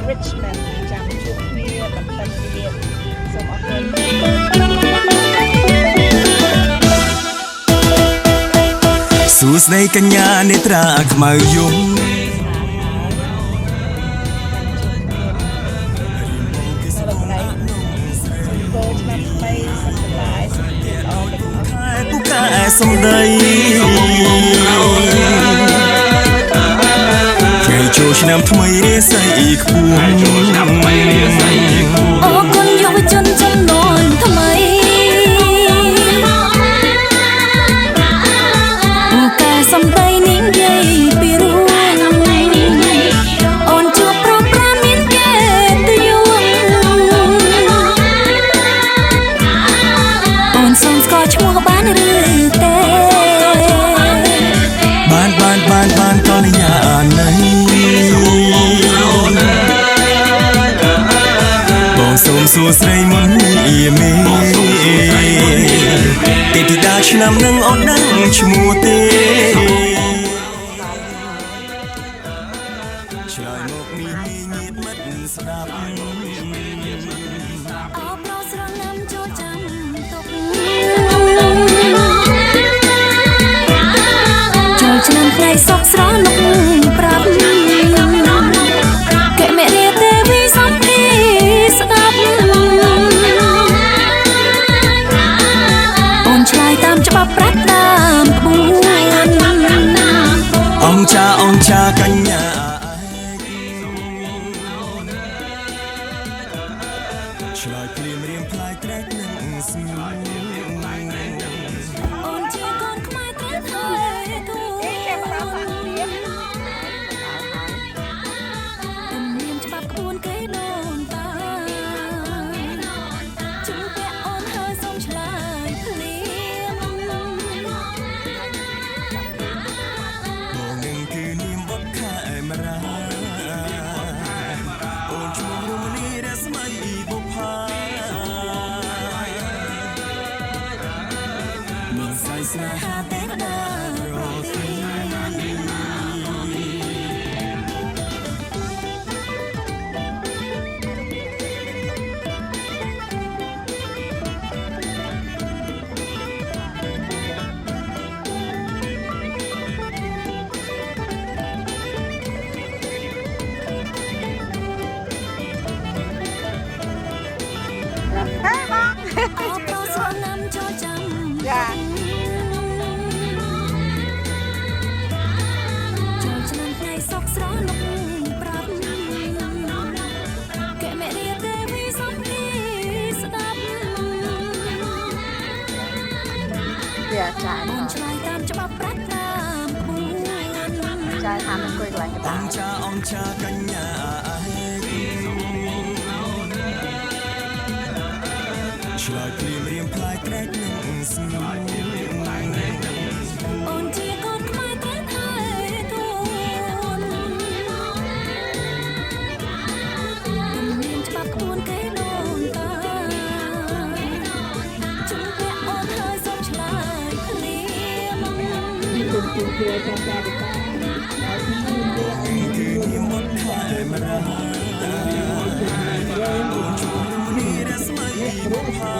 Richmond ចាំជួបគ្នាបន្តទៀតសូមអរគុណសួស្ដីកញ្ញានេត្រាខ្មៅយំសំដីថ្ងៃចូលឆ្នាំថ្មីរាសីខ្ពស់អរគុណយុវជនចំនួនថ្មីកែសំដីនាងយាយពីរួនអូនជួបប្រប្រាមានគេទយួនអូនសូមស្គាល់ឈ្មោះបានឬទេបានកលយាណៃបងសូមសួស្ដីមុននេះមេទេទីតាឆ្នាំនឹងអូនដឹងឈ្មោះទេឆ្លើយមកមីញាតមិត្តស្ដាប់អបរស្រណាំចូលចាំទុកចូលឆ្នាំថ្ងៃសុខស្រនុកប្រាប់កែមេរៀទេវីសំពីស្ដាប់អូនឆ្លើយតាមច្បាប់ប្រាត់តាមក្បួនអង្គចាកញ្ញាឆ្លើយព្រាមរៀមផ្លាយត្រែកនឹងស្ងួនអូនជាកូនខ្មែរត្រែកហើយទូទំនៀមច្បាប់ក្បួនគេដូនតាជុំពាក់អូនហើយសូមឆ្លើយភ្លាមបងនឹងគឺនាមបុកខែមរាអូនឈ្មោះរមនីរស្មីបុប្ផាមានស្រីស្នេហាទេវតារស់អបរស្រណាំចូលចាំចាចូលឆ្នាំថ្ងៃសុខស្រនុកប្រាប់កែមេរៀទេវីសំពីស្ដាប់ចាអូនឆ្លើយតាមច្បាប់ប្រាត់តាមក្បួនចាតាមអង្គុយកន្លែងកណ្ដាលអង្គចាកញ្ញាឆ្លើយព្រាមរៀមផ្លាយត្រែកនឹងស្ងួនអូនជាកូនខ្មែរត្រែកហើយទូនទំនៀមច្បាប់ក្បួនគេដូនតាជុំពាក់អូនហើយសូមឆ្លើយភ្លាមគឺនាមបុកខែមរាអូនឈ្មោះរមនីរស្មីបុប្ផា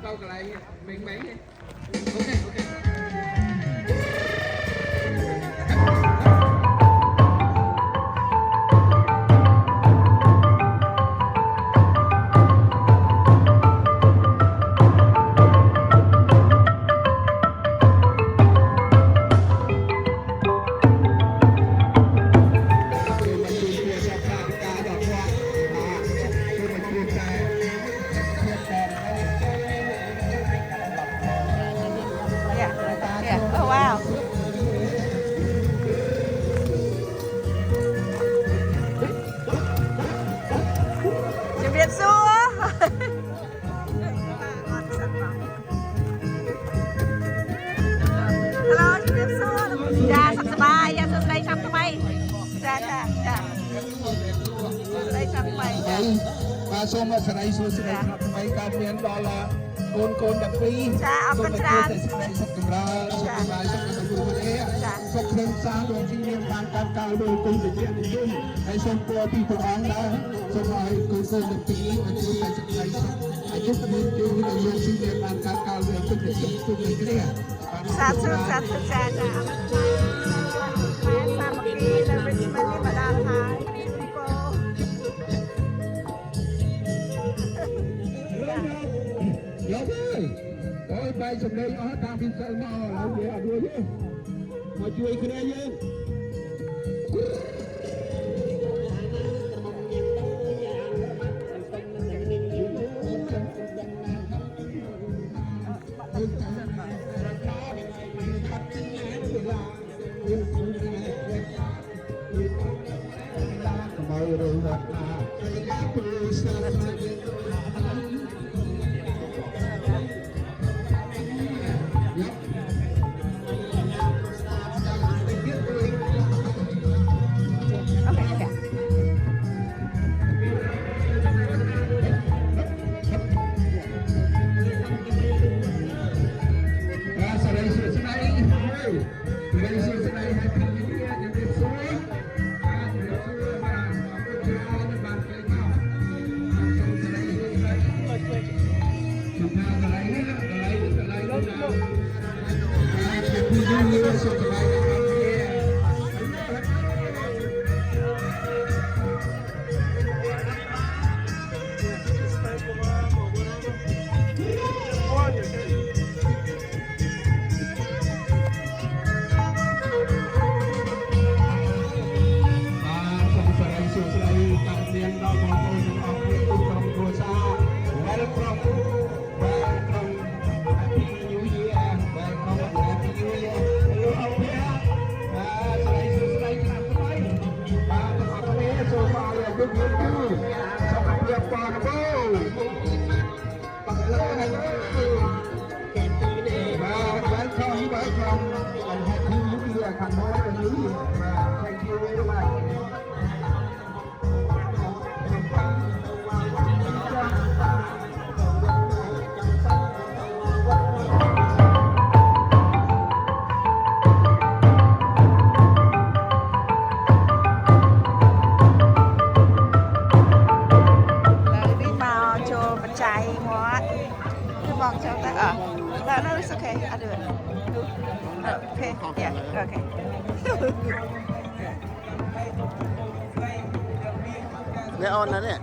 câu cái này mình mấy ok ok ច សូមស្រីសួស្តីครับថ្មីកើតមានដល់កូន12ចាអរគុណច្រើន សេចក្តីសុខចម្រើនសុខសប្បាយសុខទាំងគ្រូគ្នាសុខក្នុងសាងលោកទីមានបានកើតកាលដោយគុណវិជ្ជានិយមហើយសូមពរពីព្រះអង្គដែរសូមឲ្យកូន12ឲ្យជួបតែសេចក្តីសុខអាយុមានជឿដែលលោកទីមានបានកើតកាលដោយគុណវិជ្ជាទុកនេះគ្នាសាធុចាចាតែសាមគ្គីនៅវិជ្ជានេះបដាហើយយកទៅអូយបាយសម្លេងអស់តាំងពីសិលមកហើយវាអត់រួចទេមកជួយគ្នាយើងមករឿងណាព្រោះស្នាមNo, it's okay. I'll do it. Okay. Yeah. Okay. នេះអូនណានេះ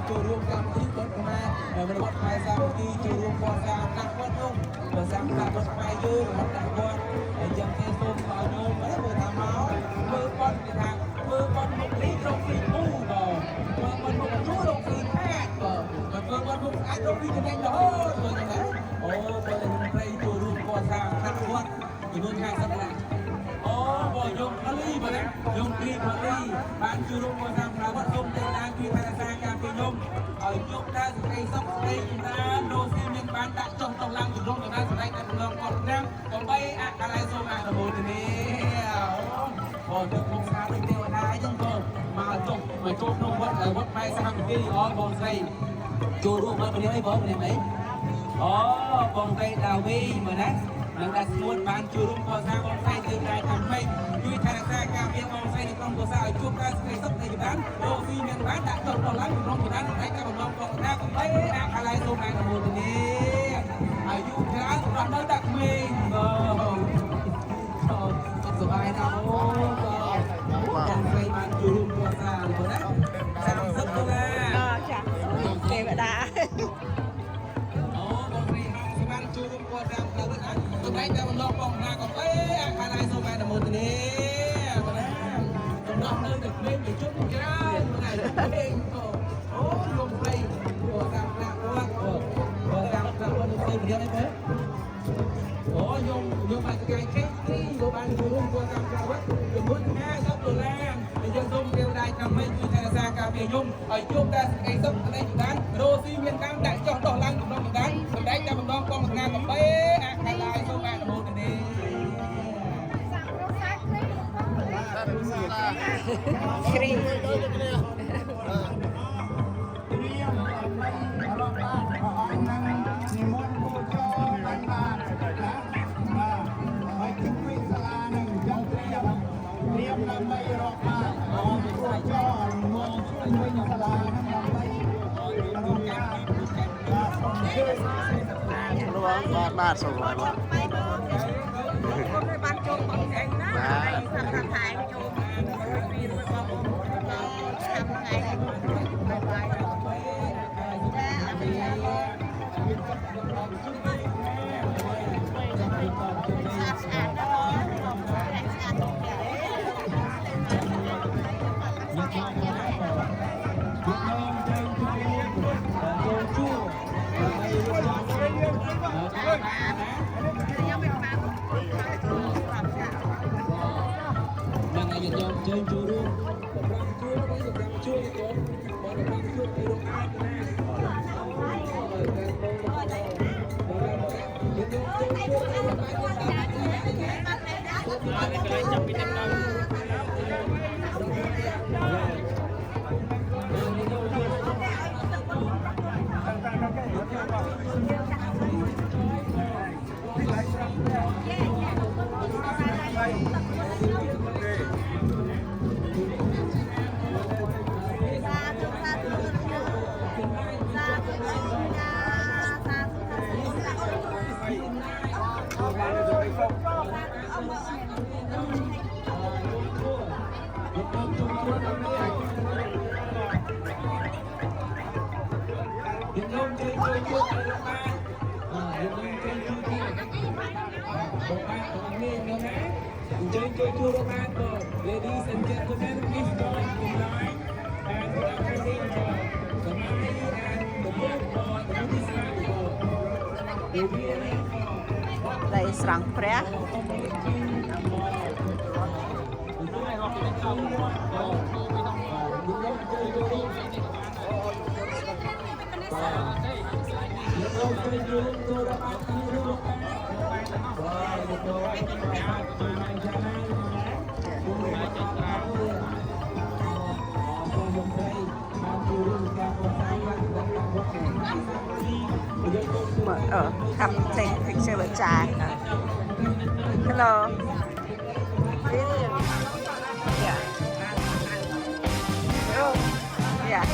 ចូលរួមកម្មវិធីបុណ្យខ្មែរដែលមានវត្តខ្មែរសាមគ្គីចូលរួមបរិយាកាសវត្តនោះបើសាមគ្គីវត្តខ្មែរយើងមកដាក់វត្តហើយយ៉ាងទេសូមឲ្យញោមមើលថាមកមើលបុណ្យគេថាមើលបុណ្យមុខនេះរកពីពូបងមើលបុណ្យមុខជួរកពីខាតបងមើលបុណ្យមុខអាចរកពីចំណេញរហូតមើលណាអូបើតែព្រៃចូលរួមបរិយាកាសវត្តចំនួន50នាក់អូបើយំអលីបើណាយំគ្រីអលីបានចូលរួមបរិយាកាសវត្តយំទៅតាមពីថាសាការពីយំឲ្យជោគដែរសេចក្តីសុខសេចក្តីចម្រើនលោកស៊ីមានបានដាក់ចុះទៅឡើងជំរំទៅដល់សម្ដេចតែម្ដងគាត់ណាដើម្បីអកាល័យសូមអនុមោទនាបងទៅក្នុងស្ថាប័នទេវតាអញ្ចឹងបងមកចុះមកចូលក្នុងវត្តខ្មែរសាមគ្គីអូបងស្រីចូលរួមមកនេះអីបងនេះអីអូបងស្រីដាវីមើលណានឹងដាក់ស្នួតបានចូលរួមកសាងបងស្រីទៅតែតាមពេកជួយថែរក្សាការពារបងស្រីនៅក្នុងកសាឲ្យជួបការសេចក្តីសុខនៃជីវិតលោកស៊ីមានបានដាក់ចុះដល់ឡើងក្នុងជីវិតតែការបំណងបងណាកំបីអាកាល័យសូមអនុមោទនាអាយុច្រើនសម្រាប់នៅដាក់ក្មេងបងសុខសប្បាយណាស់អូបងស្រីបានចូលរួមកសាបងណា30ដុល្លារចាទេវតាចូលរួមគាត់តាមផ្លូវណាសម្ដែងតែម្ដងបងណាក៏អេអាខាងឯសូមអនុមោទនាបងណាសំណោះនៅតែក្មេងទៅជុំច្រើនថ្ងៃពេកអូយំព្រៃគាត់តាមផ្លូវគាត់តាមផ្លូវគាត់ទៅរៀនអីទេអូយំបាច់ថ្ងៃខេទីក៏បានចូលរួមគាត់តាមផ្លូវគាត់ចំនួន50ដុល្លារហើយយើងសូមគេដែរតាមមិនជួយថែរក្សាការពារយំឲ្យជួបតែសេចក្តីសុខស្ដីច្បាស់ មានតាមដាក់ចុះដោះឡើងកំដងម្ដងសម្ដេចតែម្ដងកងស្នាកំបីអាក់ខាងឡាយសូមអាក់នមោទនាគ្រីបាទសូមហើយបាទបានចូលបងឯងណាថាថែចូលពីរបស់បងឆាប់ថ្ងៃបាយស្អាតៗchơi chú luôn,ជួយកូនបងបានជួយពីរកអាចណាចាប់ពីដំណើរLadies and gentlemen, please join in line and the president the money and the board for the Buddhist board. ได้ស្រង់ព្រះทำtake picture บนจาน Hello yeah oh yeah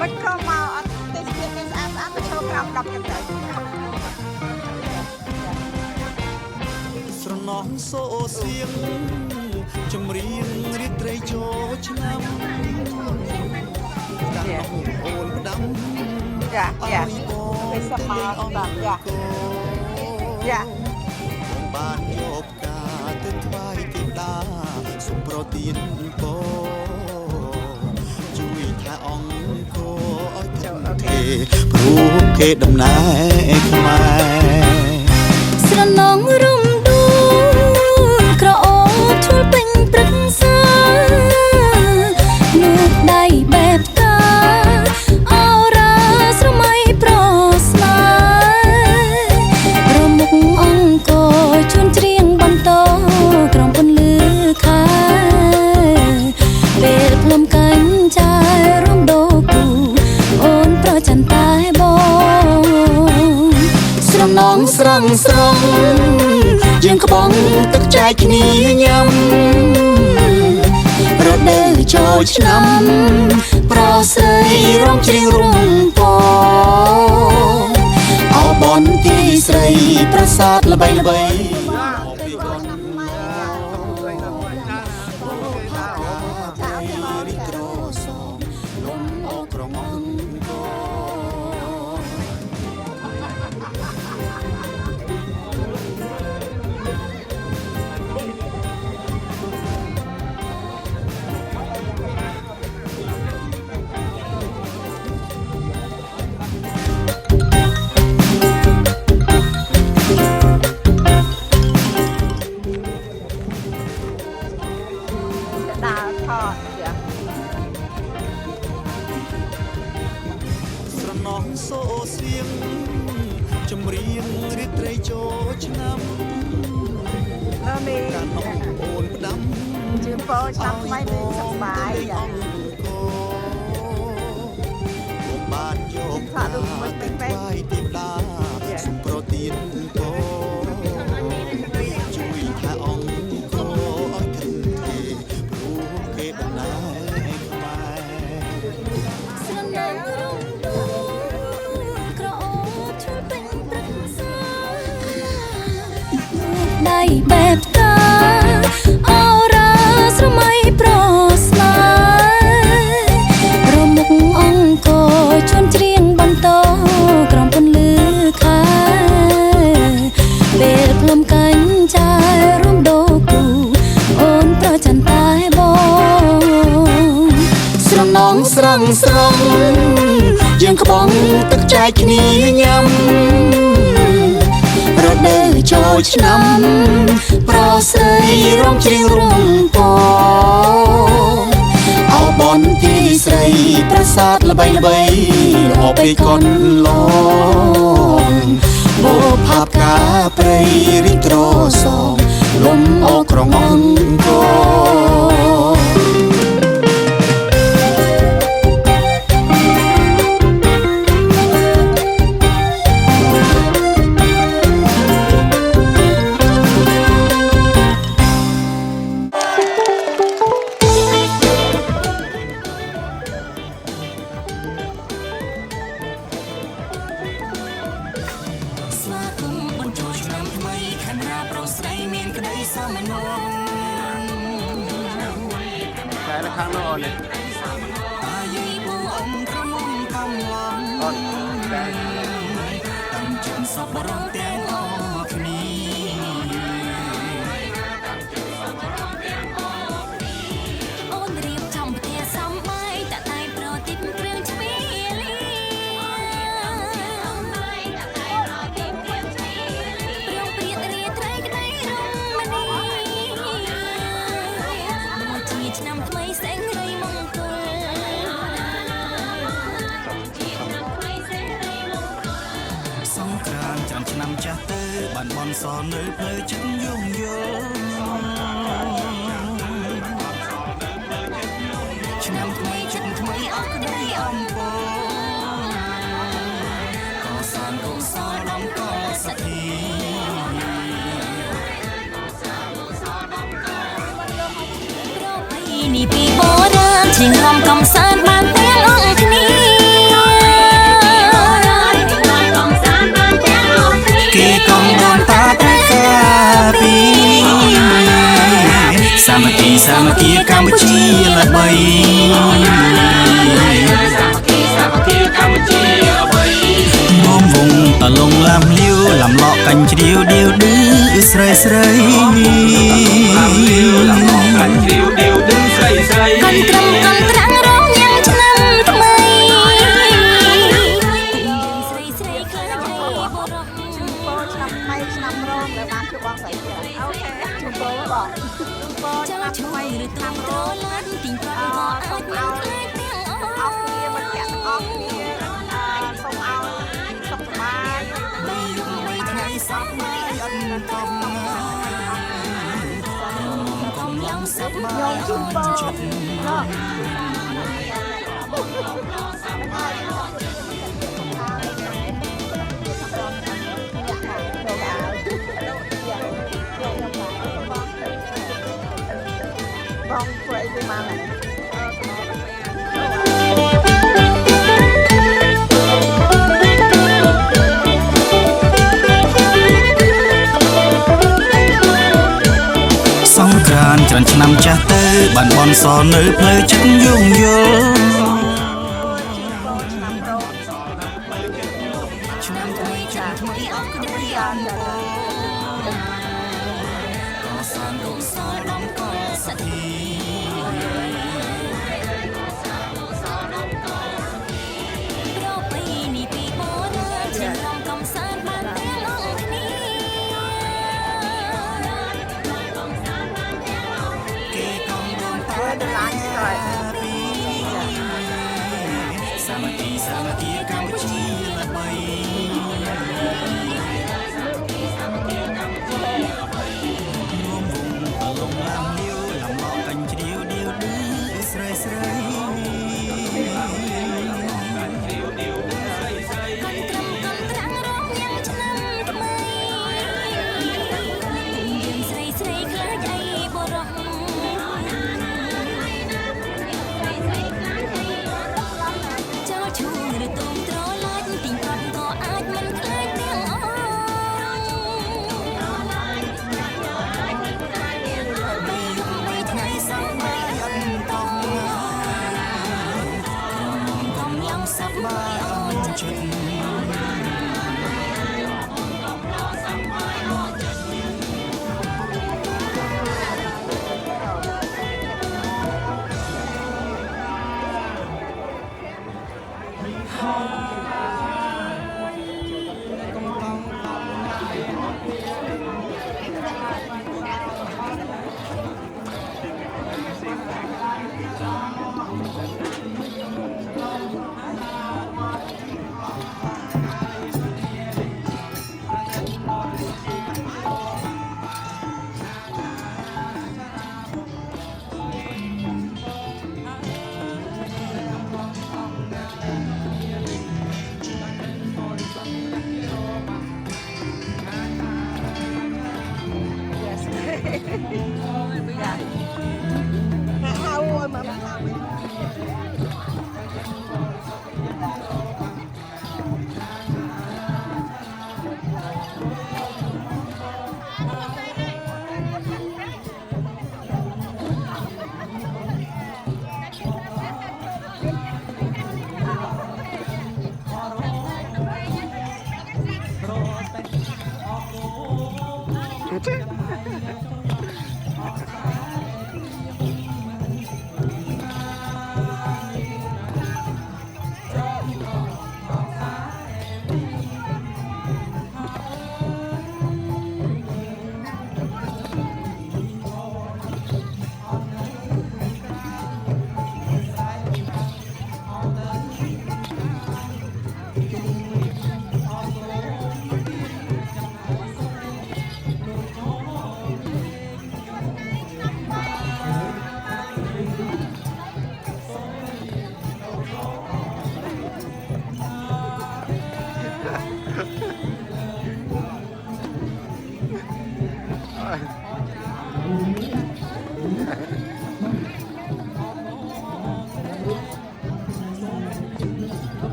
มันก็มาอันที่เสียเป็นอันไปโชว์กรามดับกันเลยស្រណោះសូសៀងចម្រៀងរីត្រីចូលឆ្នាំតាអូនផ្ដាំយ៉ាពេលសមាបាទយ៉ាបានយកការទៅថ្វាយទេវតាសុំប្រទានពរជួយថាអង្គឲ្យទាំងទេព្រោះគេដំណើរខ្មែរស្រណងរំដួលក្រអូបឈុលពេញព្រឹកសានួនដៃបែបតាអរ៉ាស្រមៃប្រស្នារមុខអង្គជួនច្រៀងបន្តក្រំពន្លឺខែពេលភ្លុំកាញ់ចាយរំដោគូអូនប្រច័ន្ទតែបងស្រណងស្រងយើងក្បងទឹកចែកគ្នាញ៉ាំរដូវចូលឆ្នាំប្រស្រីរំច្រៀងរំពងអបនទីស្រីប្រាសាទល្បីល្បី នងសូសៀងចម្រៀងរាត្រីចូលឆ្នាំការអងអូនផ្ដាំជឿនពោឆ្នាំថ្មីមានសុខសប្បាយយ៉ាងបានយកថាដូចមិនពេកទីម្ដាប្រទៀនកោជួយថាអង្គកោឲ្យគិតទេព្រោះគេដំណើរខ្មែរស្រណាំរំដួលក្រអូបឈឺពេញព្រឹកសាដៃបែបតាអរ៉ាស្រមៃប្រស្នារមុខអង្គជន់ច្រៀងបន្តក្រំពន្លឺខែពេលភ្លុំកាញ់ចាយរំដោគូអូនប្រច័នតែបងស្រណងស្រងស្រងយើងក្បងទឹកចែកគ្នាញ៉ាំរដូវចូលឆ្នាំប្រស្រីរំច្រៀងរំពងអោបនទីស្រីប្រាសាទល្បីល្បីអបពេកូនឡងបោផាបកាព្រៃរីកត្រសងលំអោក្រងអង្គតែនៅខាងនោះអូននេះអូនតែតាំងជន់សពរងទាំងអស់គ្នាអូនរៀបចំផ្ទះសំបាយតាតែប្រទីបគ្រឿងជ្វាលីប្រងព្រាតរាត្រីក្តីរមណីមកជាឆ្នាំថ្មីសេងរីមង្គលសង្គ្រាមចាំឆ្នាំចាស់ទៅបានបនសនៅផ្លូវចិត្តយងយល់ឆ្នាំថ្មីចិត្តថ្មីអស់ក្តីអំពើក៏សានកុសលដំកសទ្ធានេះពីបរាណជាងំកំសាន្តបានទាំងអស់គ្នាគេកំដនតាតែកាពីសាមគ្គីកម្ពុជាល្បីមុំវងតលងឡាំលាវលំលក់កាញ់ជ្រាវដៀវឌឺស្រីស្រីកន្ត្រឹមកន្ត្រាំងរងញ៉ាំឆ្នាំថ្មីស្រីស្រីខ្លាំងរីបរំជូនពរឆ្នាំថ្មីឆ្នាំរងដែលបានជួបបងស្រីទៀតអូខេជូនពរបងជូនពរឆ្នាំថ្មីឬឆ្នាំរងឡើងទីប្រងក៏អាចនឹងខ្លាចទាំងអស់គ្នាមិត្តភក្តិទាំងអស់គ្នាសូមឲ្យសុខសប្បាយបីថ្ងៃសប្បាយអត់កំកំឡងសប្បាយជូនបងបងធ្វើអីទៅមកហ្នឹងសង្គ្រាមច្រើនឆ្នាំចាស់ទៅបានបនសនៅផ្លូវចិត្តយងយល់ឆ្នាំថ្មីអស់ក្តីអំពើក៏សានកុសលដំកសទ្ធាប្រពៃនេះពីបរាណជារំកំសាន្តបានទាំងអស់គ្នាគេកំដនតាដល់ឡានក្រោយ សា មគ្គីសាមគ្គីកម្ពុជាល្បីរួមវងអលងឡាំលាវឡាំមកកាញ់ជ្រាវដៀវឌឺស្រីស្រី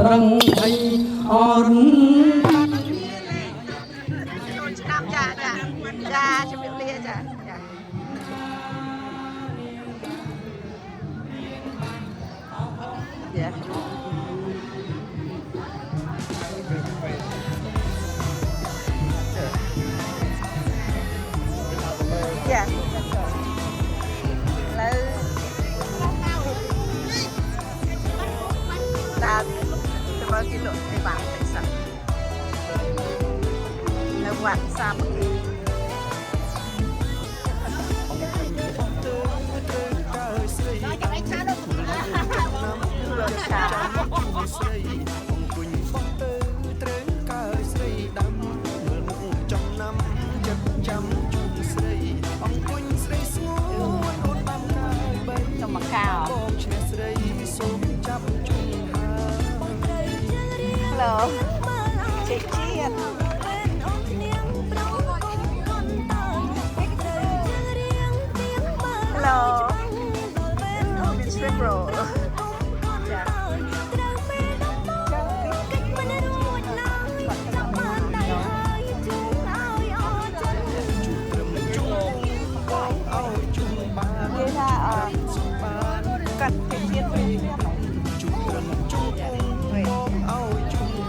ប្រឹងភ័យអរចូលឆ្នាំចាជំរាបលាចាគីឡូឯបានតែសិននៅវត្តសាមគ្គីចំមកកោ Hello ចេកជាតិ Hello shrimp roll កាត់ចេកជាតិវិញ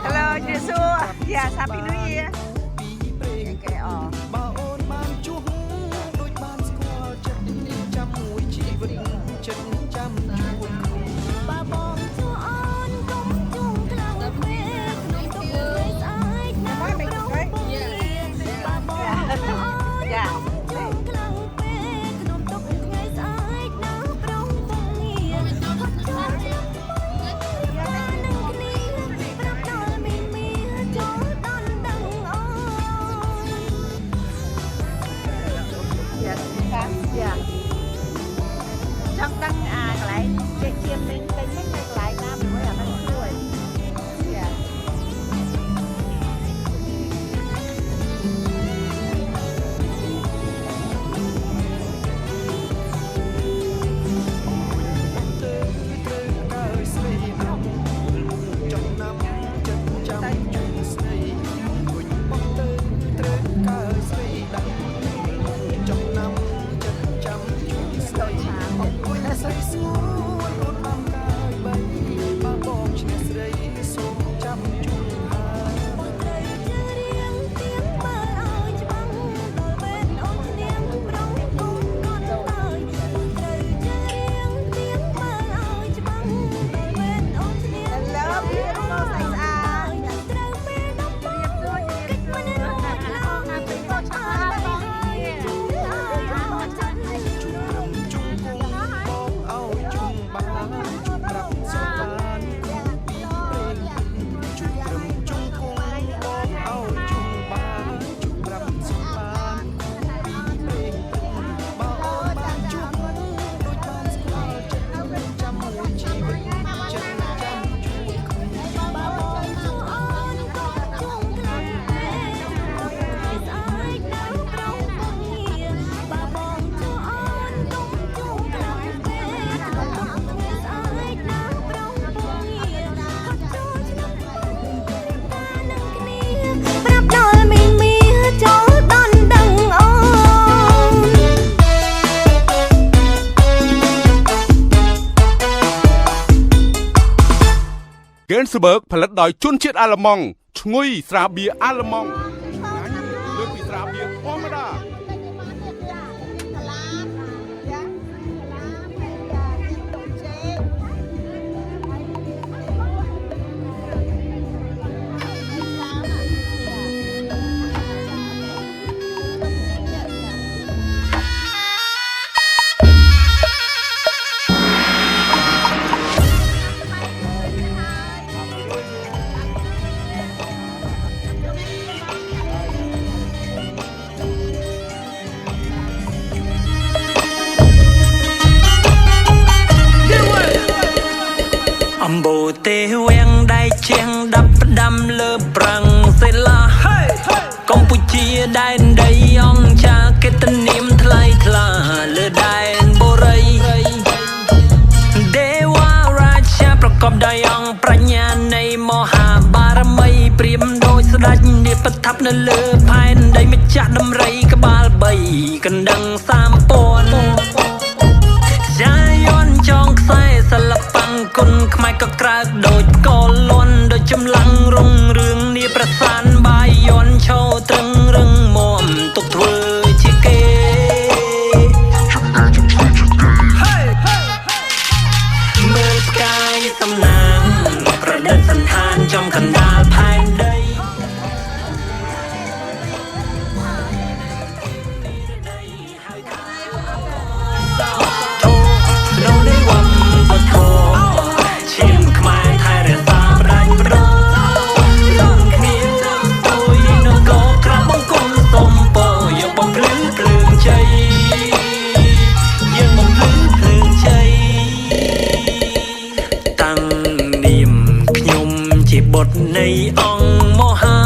Hello ជម្រាបសួរ Yeah Happy New Year គេអ បើអូនបានជួបដូចបានស្គាល់ចិត្តចាំមួយជីវិតចិត្តចាំជួបបើបងជួអូនកុំជួងខ្លាំងពេកក្នុងទុកឲ្យស្អាតណាស់ប្រងបើបងជួអូន ចា ខ្លាំងពេកក្នុងទុកថ្ងៃស្អាតណាស់ប្រងពងងារហត់ចូលនឹងគ្នាប្រាប់ដល់មីមីចូលដល់ដឹងអូន Yes ចាចង់ដឹងកន្លែងចេកជាតិវិញទៅកន្លែងណាមួយអាហ្នឹងជួយ Yeah Gensberg ផលិតដោយជនជាតិអាល្លឺម៉ង់ឈ្ងុយស្រាបៀរអាល្លឺម៉ង់លើពីស្រាបៀរធម្មតា អំបូរទេវាំងដៃជាងដាប់ផ្ដាំលើប្រាំងសេឡាកម្ពុជាដែនដីអង្គចាកិត្តិនាមថ្លៃថ្លាលើដែនបូរីទេវរាជាប្រកបដោយអង្គប្រាជ្ញានៃមហាបារមីព្រាមដោយស្ដេចនាប្រថាប់នៅលើផែនដីម្ចាស់ដំរីក្បាល3កណ្ដឹង3000ចាយន់ចងខ្សែសិល្បៈគុណខ្មែរក៏ក្រើកដូចកលន់ដូចចម្លាំងរុងរឿងនាប្រសានបាយយន់ឈោត្រឹងរឹងមាំទុកធ្វើជាគេមើលផ្កាយសំណាងប្រឌិតសន្តានចំកណ្ដាលផែនដី ប บทในองค์มหา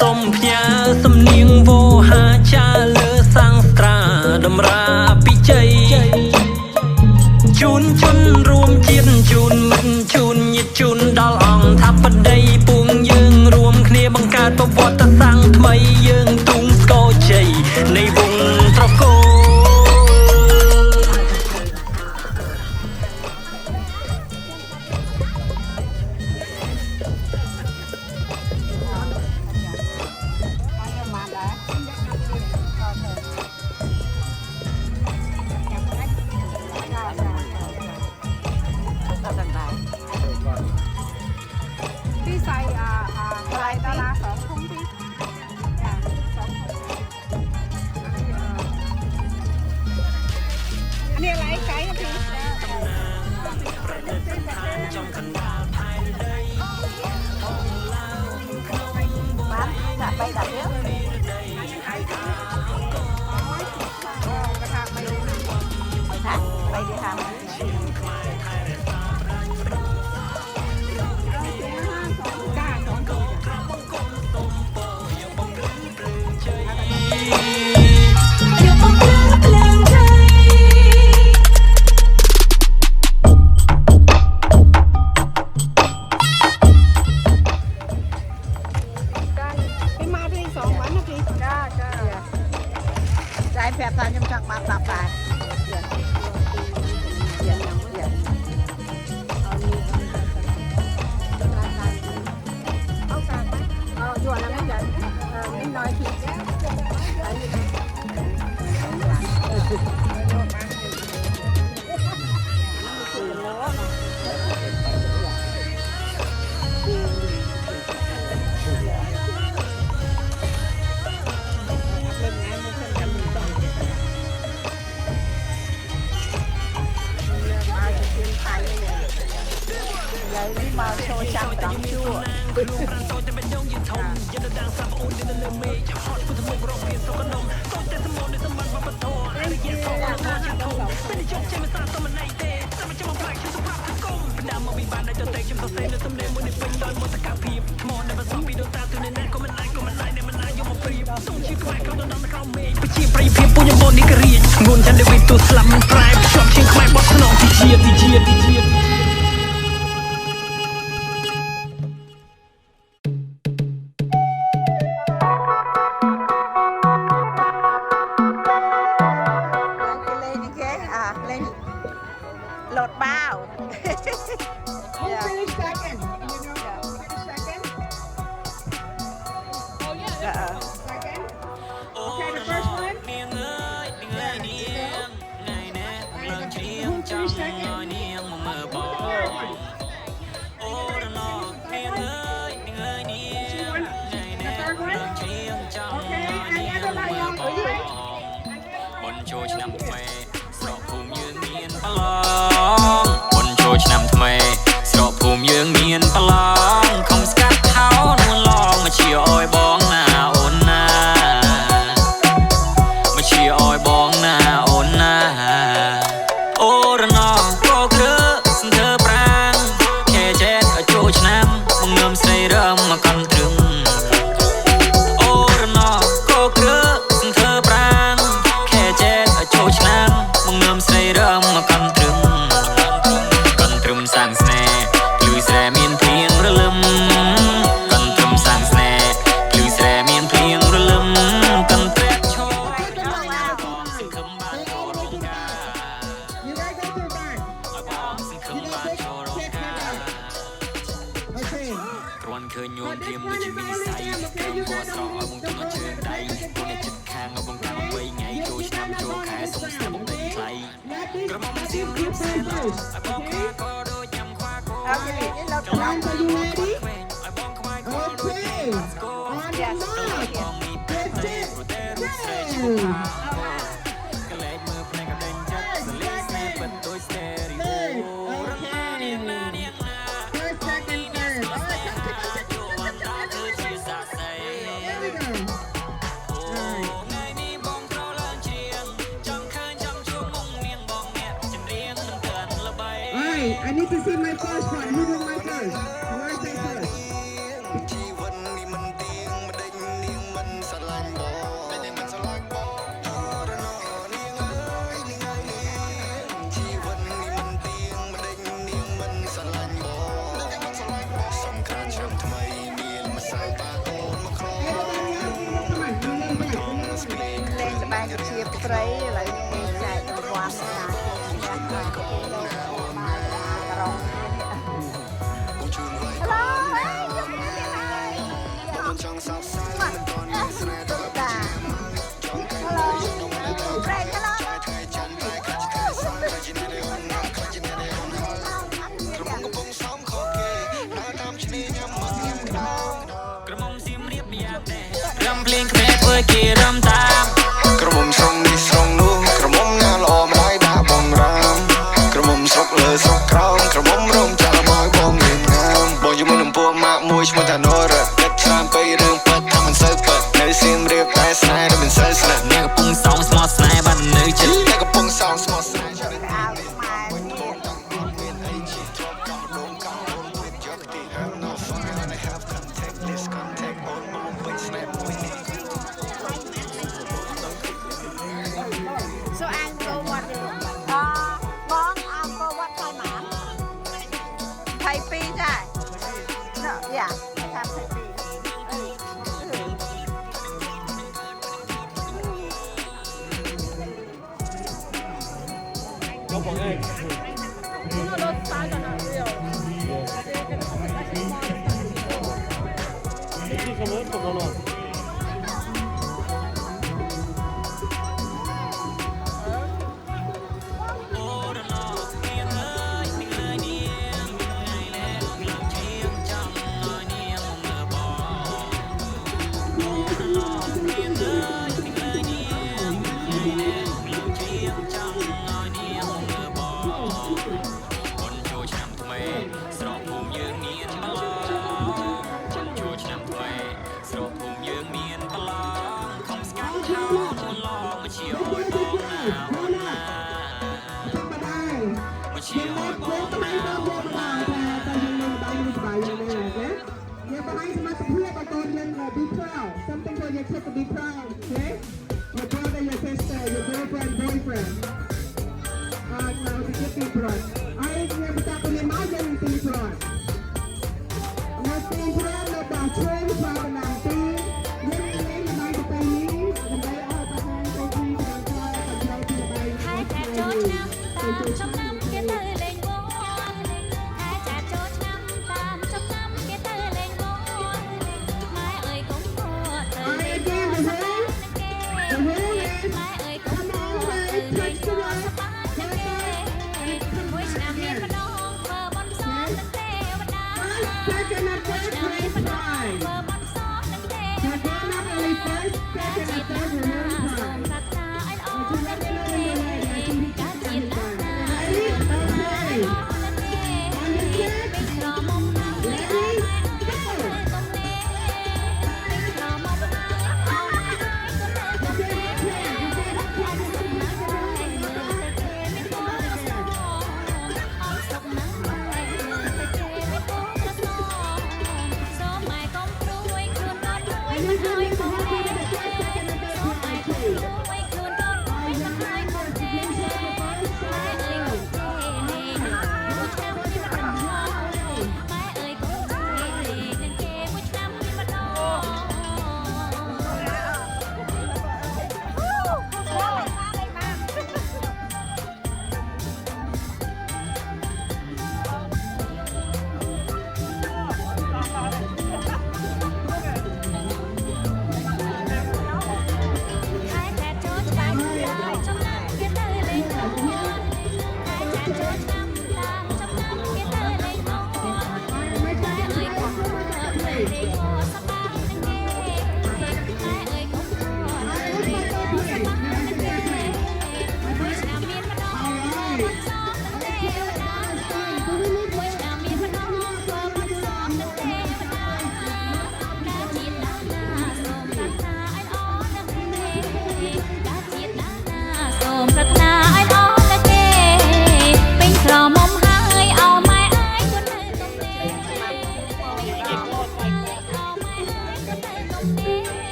สมพญาสำเนียงโวหาชาเลอสังตราดำราปิใจจูนชนรวมจิตจูนมันจูนยิดจูนดอลอ่องทับปะไดปวงยืงรวมเคลียบังการประวัติสร้างทำไมยืงตุงสกอใจในวงตระโกพี่ใส่ใส่ตลา2 ถุงพี่อันนี้อะไรไก่ครับพี่bán dạ bay đặt nước bay đi hàng trái phép ra trong chắc bán tạp bài chùa là mấy trận mình nói thịt đi mà xôi chăm lắm chua nguồn chân để vì tu slam pride shop trên khai bot non thì chia lên lột bao I need to see my first one. Who do my first? Who I say first? ងជាស្រីឥឡូវគេចែករង្វាន់ណាគេឈ្នះគេលេខបាយក្រុងរំភ្លៀងក្មេងធ្វើគេរំតាមក្រមុំស្រងនេះស្រងនោះក្រមុំណាល្អម្ដាយដាក់បងរាមក្រមុំស្រុកលើស្រុកក្រោមក្រមុំរំចាក់មកបងងៀមងាមបងយំនឹងពួកម៉ាក់មួយឈ្មោះថាណរ៉ាគិតច្រើនពេករឿងពិតថាមិនសូវពិតនៅសៀមរាបតែស្នេហ៍តែមិនសូវស្និទ្ធអ្នកកំពុងសងស្មោះស្នេហ៍បាត់នៅចិត្តអ្នកកំពុងសងស្មោះស្នេហ៍Be proud. Something for your kid to be proud. Okay? Your brother, your sister, your girlfriend, boyfriend. Now to get people on. I never thought in my getting people on. Not people on the bathroom, problem now.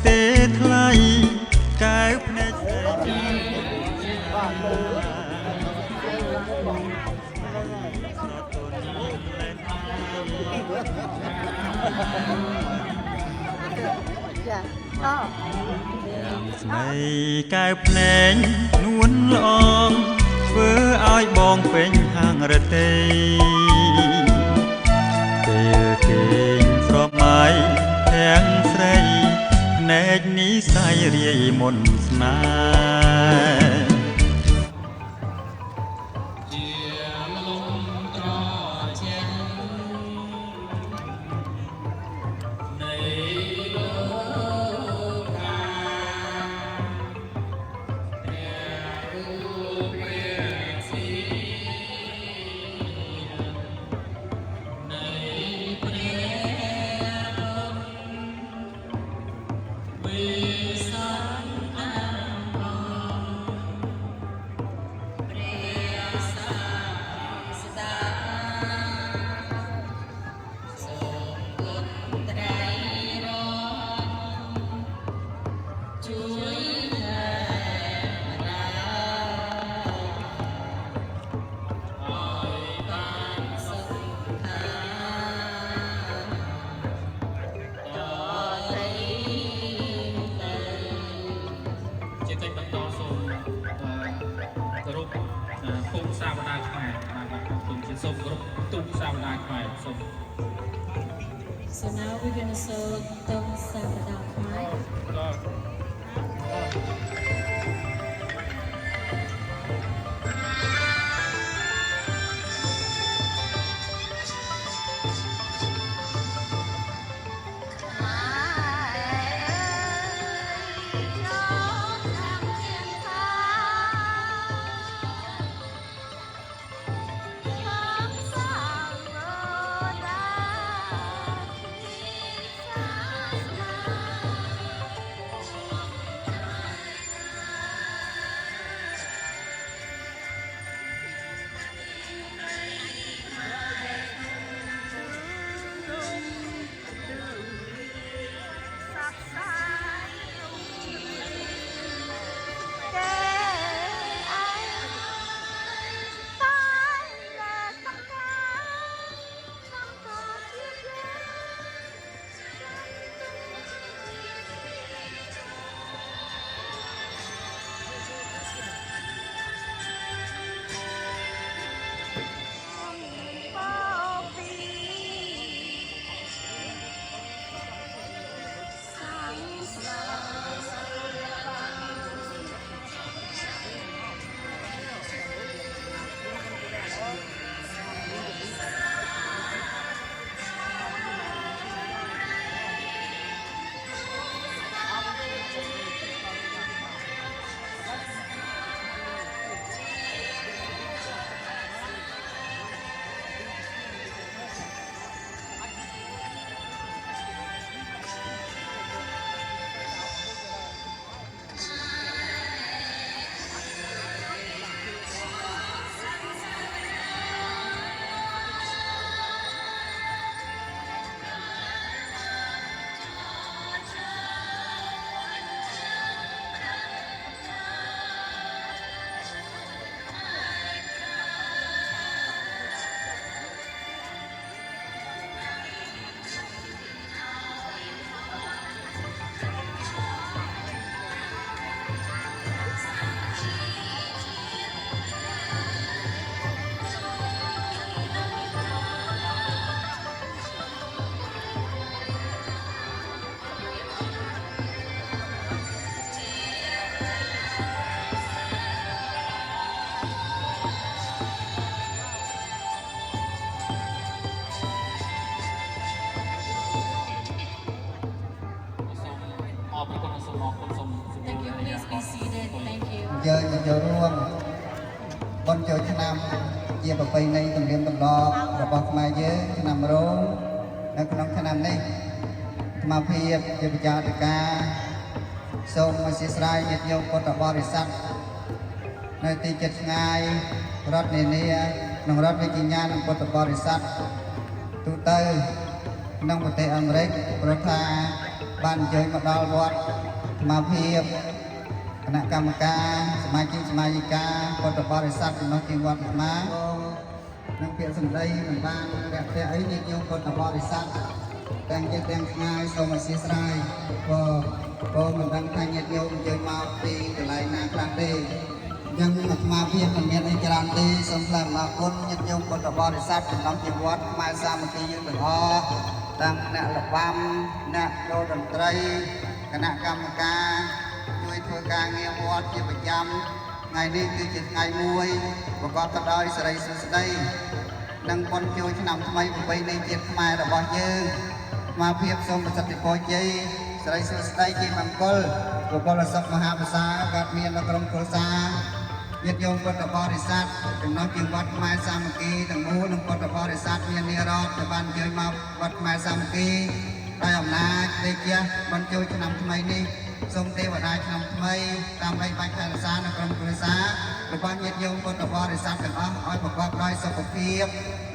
ទេថ្លៃកែវភ្នែក ចាអូ ស្មីកែវភ្នែកនួនល្អងធ្វើឲ្យបងពេញហាងរទេពេលគេងស្រមៃទាំងស្រីភ្នែកនេះសាយរាយមុនស្នេហ៍ ជាកិច្ចបន្តសូមគោរពពុកសាវតាខ្មែរបាទខ្ញុំជាសូមគោរពទូកសាវតាខ្មែរសូម So now we're gonna sew Tung Savada Khmer. Thank you. Please be seated. Thank you. យើងចូលរួមបុណ្យចូលឆ្នាំជាប្រពៃណីទំនៀមទម្លាប់របស់ខ្មែរយើងឆ្នាំរោងនៅក្នុងឆ្នាំនេះអាត្មាភាពជាប្រចារកិការសូមអធិស្ឋានញាតិញោមពុទ្ធបរិស័ទនៅទីជិតឆ្ងាយរដ្ឋនានាក្នុងរដ្ឋវិញ្ញាណពុទ្ធបរិស័ទទូទៅក្នុងប្រទេសអាមេរិកព្រោះថា បានអញ្ជើញមកដល់វត្តមកភាពគណៈកម្មការសមាជិកសមាជិកាពុទ្ធបរិស័ទចំណុះជាវត្តអាត្មានឹងពាក្យសម្ដីមិនបានរាក់ទាក់អីញាតិញោមពុទ្ធបរិស័ទទាំងចិត្តទាំងឆ្ងាយសូមអធិស្ឋានក៏មិនដឹងថាញាតិញោមអញ្ជើញមកពីកន្លែងណាខ្លះទេអញ្ចឹងអាត្មាភាពមិនមានអីច្រើនទេសូមថ្លែងអំណរគុណញាតិញោមពុទ្ធបរិស័ទចំណុះជាវត្តខ្មែរសាមគ្គីយើងទាំងអស់ទាំងអ្នកល្បាំអ្នកចូលតន្ត្រីគណៈកម្មការជួយធ្វើការងារវត្តជាប្រចាំថ្ងៃនេះគឺជាថ្ងៃមួយប្រកបទៅដោយសិរីសួស្តីនិងបុណ្យចូលឆ្នាំថ្មីប្រពៃណីជាតិខ្មែររបស់យើងមកភាពសូមប្រសិទ្ធពរជ័យសិរីសួស្តីជាមង្គលបុគ្គលសុខមហាប្រសាកើតមាននៅក្រុមគ្រួសារញាតិញោមពុទ្ធបរិស័ទចំណុចជាវត្តខ្មែរសាមគ្គីទាំងមូលនិងពុទ្ធបរិស័ទមាននារដ្ឋដែលបានជួយមកវត្តខ្មែរសាមគ្គីដោយអំណាចទេជាបានចូលឆ្នាំថ្មីនេះសូមទេវតាឆ្នាំថ្មីតាមបីបាច់ថែរក្សានៅក្រុមគ្រួសាររបស់ញាតិញោមពុទ្ធបរិស័ទទាំងអស់ឲ្យប្រកបដោយសុខភាព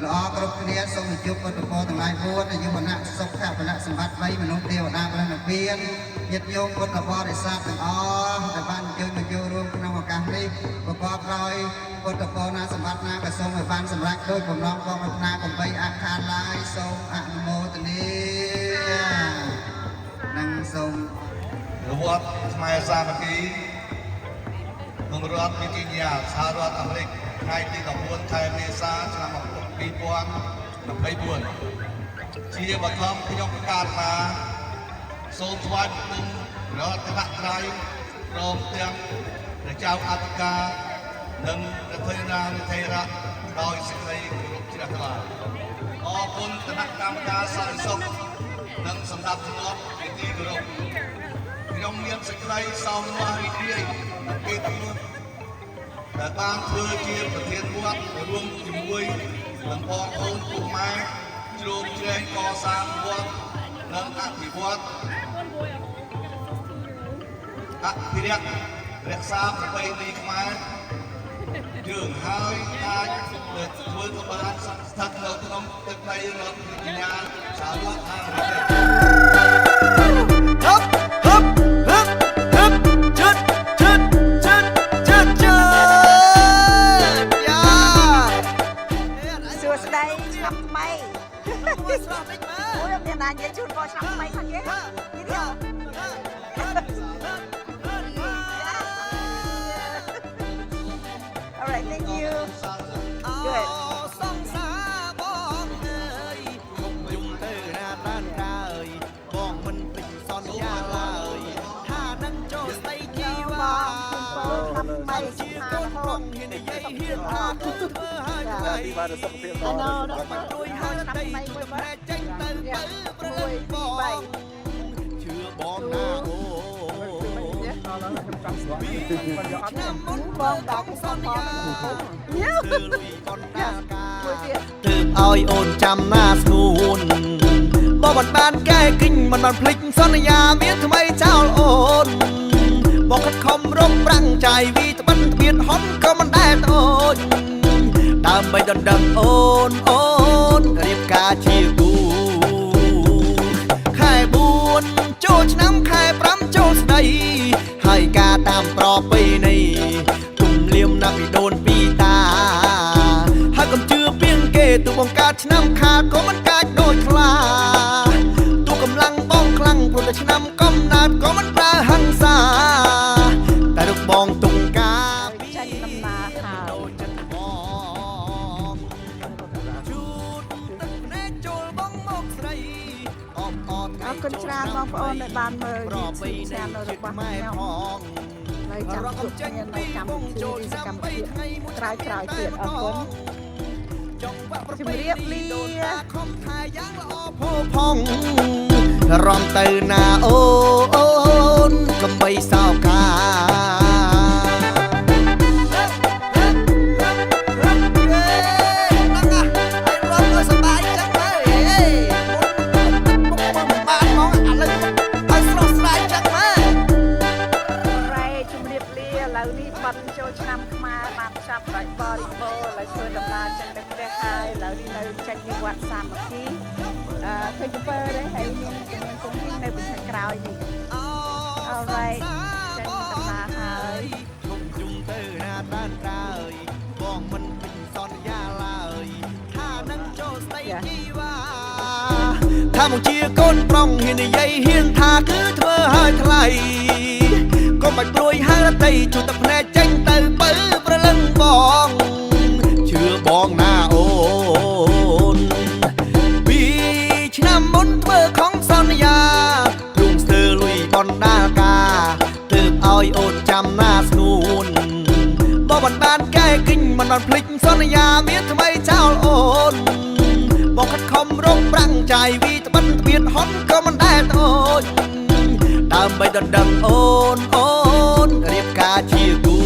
ល្អគ្រប់គ្នាសូមជួបពុទ្ធពរទាំងឡាយ4អាយុវណ្ណៈសុខៈវណ្ណៈសម្បត្តិ3មនុស្សទេវតាព្រះនិព្វានញាតិញោមពុទ្ធបរិស័ទទាំងអស់ដែលបានជួយមកចូលរួមក្នុងឱកាសនេះប្រកបដោយពុទ្ធពរណាសម្បត្តិណាក៏សូមឲ្យបានសម្រេចដោយបំណងបងប្រាថ្នាកំបីអខានឡាយសូមអនុមោទនានិងសូមវត្តខ្មែរសាមគ្គីក្នុងរដ្ឋវីជីនីយ៉ាសហរដ្ឋអាមេរិកថ្ងៃទី14ខែមេសាឆ្នាំ2024ជាបឋមខ្ញុំប្រកាសថាសូមថ្វាយបង្គំរដ្ឋបត្រៃព្រមទាំងព្រះចៅអធិការនិងរដ្ឋាភិបាលថេរៈដោយសេចក្តីគោរពជ្រះថ្លាអរគុណគណៈកម្មការសន្តិសុខនិងសម្ដាប់ធ្នាប់ជាទីគោរពខ្ញុំមានសេចក្តីសោមនស្សរីករាយពេលនេះដែលបានធ្វើជាប្រធានវត្តរួមជាមួយនឹងបងប្អូនពុកម៉ែជ្រោមជ្រែងកសាងវត្តនិងអភិវឌ្ឍអភិរក្សរក្សាប្រពៃណីខ្មែរយើងហើយអាចធ្វើទៅបានស្ថិតនៅក្នុងទឹកដីរដ្ឋវិញ្ញាណសហរដ្ឋអាមេរិកណានិយាយជូនបងឆ្នាំថ្មីខាងគេនិយាយទៅ Alright, thank you. Good. សង្សារបងអើយគុំយំទៅណាបានកើយបងមិនពេញសន្យាឡើយថានឹងចូលស្ដីជីវ៉ាឆ្នាំថ្មីជាកូនប្រុសហ៊ាននិយាយហ៊ានថាធ្វើហើយទីបានសុខភាពល្អដល់មិនជួយហើយឆ្នាំថ្មីមួយប្រែចេញទៅព្រឹកបងជឿបងណាអូឆ្នាំមុនបងដល់សន្យាធ្វើលុយកនដាការធ្វើឲ្យអូនចាំណាស្ងួនបងមិនបានកែគិញមិនបានភ្លេចសន្យាមានថ្មីចោលអូនបងខិតខំរំប្រាំងចាយវីត្បិតទ្បៀតហន់ក៏មិនដែលអូនដើម្បីដណ្ដឹងអូនរៀបការជាគូខែ4ចូលឆ្នាំខែ5ចូលស្ដីហើយការតាមប្រពៃណីគុំលៀមណាប់ពីដូនពីតាហើយកុំជឿពីងគេទូបង្កើតឆ្នាំខាតក៏មិនកាចដូចខ្លាទូកម្លាំងបងខ្លាំងព្រោះតែឆ្នាំកំណើតក៏មិនប្រើហិង្សាតែរូបបងទុំការចាញ់ដំណើរហើយចិត្តបងជូតទឹកភ្នែកចូលបងមកស្រីអបអរ អរគុណច្រើនបងប្អូនដែលបានមើលវីដេអូរបស់ខ្ញុំនៅចាំជួបគ្នានៅកម្មវិធីសកម្មភាពក្រោយៗទៀតអរគុណជំរាបលាខំថែយ៉ាងល្អផូរផងរំទៅណាអូនកំបីសោកាចូលឆ្នាំខ្មែរបានចាប់ដោយបរិបូរណ៍ហើយធ្វើដំណើរចេញទៅផ្ទះហើយឥឡូវនេះនៅចេញពីវត្តសាមគ្គីឃើញទៅដែរហើយមានជំនាញគង់ទីនៅពីខាងក្រោយ alright ចេញដំណើរហើយ ខ្ញុំជុំទៅណាតានត្រើយបងមិនពេញសន្យាឡើយថានឹងចូលស្ដីជីវ៉ាថាមកជាកូនប្រុងហ៊ាននិយាយហ៊ានថាគឺធ្វើឲ្យថ្លៃកុំបាច់ព្រួយហើតីជួយទឹកភ្នែកចេញទៅបើប្រលឹងបងជឿបងណាអូនពីឆ្នាំមុនធ្វើខំសន្យារួមស្ទើលុយបណ្ដាការទើបឲ្យអូនចាំណាស្ងួនបើមិនបានកែគិញមិនបានភ្លេចសន្យាមានថ្មីចោលអូនបងខិតខំរកប្រាំងចាយវីត្បិនត្បៀតហត់ក៏មិនដែលតូចដើម្បីដណ្ដឹងអូនរៀបការជាគូ